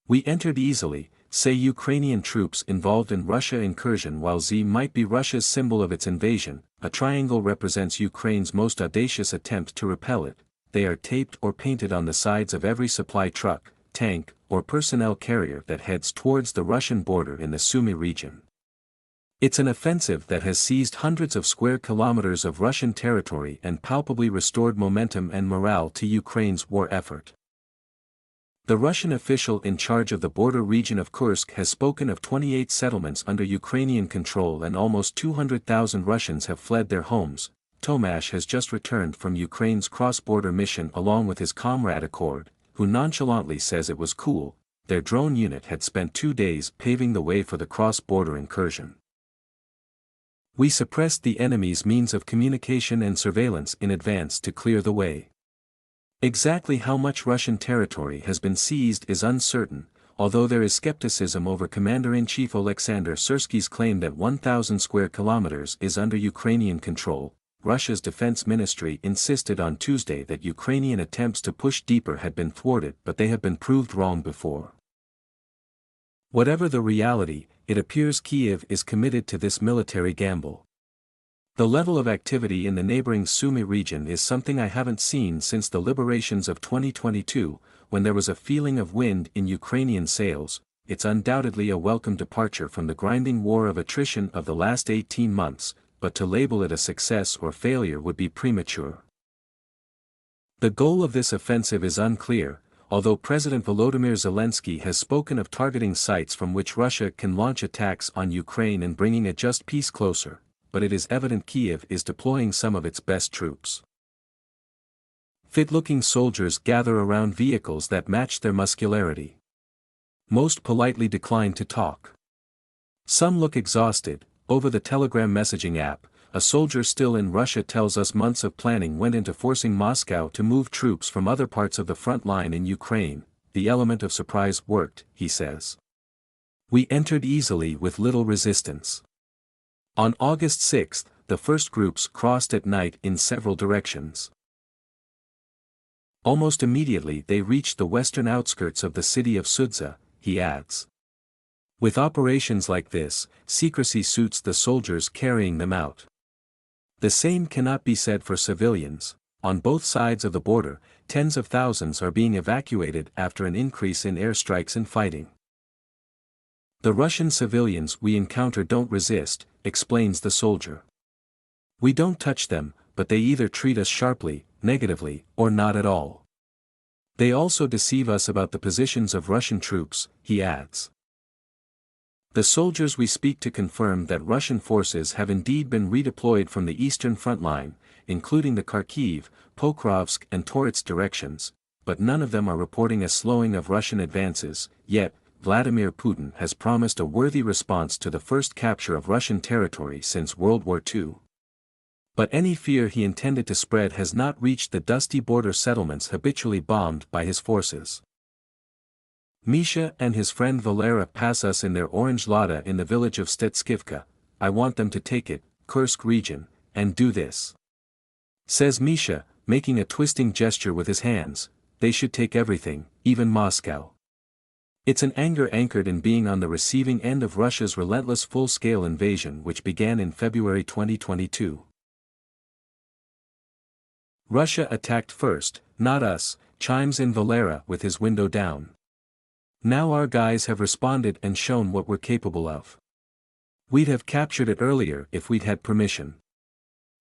We entered easily, say Ukrainian troops involved in Russia incursion, while Z might be Russia's symbol of its invasion. A triangle represents Ukraine's most audacious attempt to repel it. They are taped or painted on the sides of every supply truck, tank, or personnel carrier that heads towards the Russian border in the Sumy region. It's an offensive that has seized hundreds of square kilometers of Russian territory and palpably restored momentum and morale to Ukraine's war effort. The Russian official in charge of the border region of Kursk has spoken of 28 settlements under Ukrainian control and almost 200,000 Russians have fled their homes. Tomash has just returned from Ukraine's cross-border mission along with his comrade Accord, who nonchalantly says it was cool. Their drone unit had spent 2 days paving the way for the cross-border incursion. We suppressed the enemy's means of communication and surveillance in advance to clear the way. Exactly how much Russian territory has been seized is uncertain, although there is skepticism over Commander-in-Chief Alexander Syrsky's claim that 1,000 square kilometers is under Ukrainian control. Russia's defense ministry insisted on Tuesday that Ukrainian attempts to push deeper had been thwarted, but they have been proved wrong before. Whatever the reality, it appears Kyiv is committed to this military gamble. The level of activity in the neighboring Sumy region is something I haven't seen since the liberations of 2022, when there was a feeling of wind in Ukrainian sails. It's undoubtedly a welcome departure from the grinding war of attrition of the last 18 months, but to label it a success or failure would be premature. The goal of this offensive is unclear, although President Volodymyr Zelensky has spoken of targeting sites from which Russia can launch attacks on Ukraine and bringing a just peace closer. But it is evident Kyiv is deploying some of its best troops. Fit-looking soldiers gather around vehicles that match their muscularity. Most politely decline to talk. Some look exhausted. Over the Telegram messaging app, a soldier still in Russia tells us months of planning went into forcing Moscow to move troops from other parts of the front line in Ukraine. The element of surprise worked, he says. We entered easily with little resistance. On August 6, the first groups crossed at night in several directions. Almost immediately they reached the western outskirts of the city of Sudza, he adds. With operations like this, secrecy suits the soldiers carrying them out. The same cannot be said for civilians. On both sides of the border, tens of thousands are being evacuated after an increase in airstrikes and fighting. The Russian civilians we encounter don't resist, explains the soldier. We don't touch them, but they either treat us sharply, negatively, or not at all. They also deceive us about the positions of Russian troops, he adds. The soldiers we speak to confirm that Russian forces have indeed been redeployed from the eastern front line, including the Kharkiv, Pokrovsk and Torets directions, but none of them are reporting a slowing of Russian advances. Yet, Vladimir Putin has promised a worthy response to the first capture of Russian territory since World War II. But any fear he intended to spread has not reached the dusty border settlements habitually bombed by his forces. Misha and his friend Valera pass us in their orange Lada in the village of Stetskivka. I want them to take it, Kursk region, and do this. Says Misha, making a twisting gesture with his hands. They should take everything, even Moscow. It's an anger anchored in being on the receiving end of Russia's relentless full-scale invasion which began in February 2022. Russia attacked first, not us, chimes in Valera with his window down. Now our guys have responded and shown what we're capable of. We'd have captured it earlier if we'd had permission.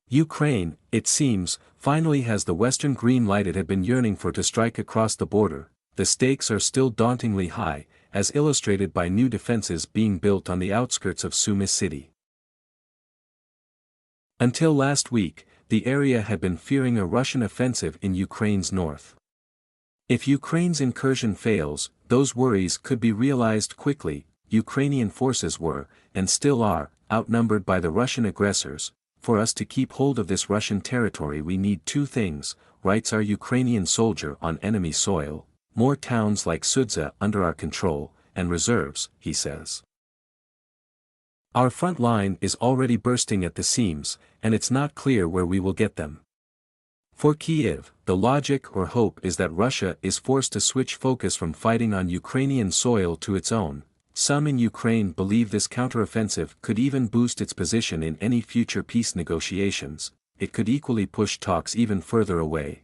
Ukraine, it seems, finally has the western green light it had been yearning for to strike across the border. The stakes are still dauntingly high, as illustrated by new defenses being built on the outskirts of Sumy city. Until last week, the area had been fearing a Russian offensive in Ukraine's north. If Ukraine's incursion fails, those worries could be realized quickly. Ukrainian forces were, and still are, outnumbered by the Russian aggressors. For us to keep hold of this Russian territory we need two things, writes our Ukrainian soldier on enemy soil. More towns like Sudza under our control, and reserves, he says. Our front line is already bursting at the seams, and it's not clear where we will get them. For Kiev, the logic or hope is that Russia is forced to switch focus from fighting on Ukrainian soil to its own. Some in Ukraine believe this counteroffensive could even boost its position in any future peace negotiations. It could equally push talks even further away.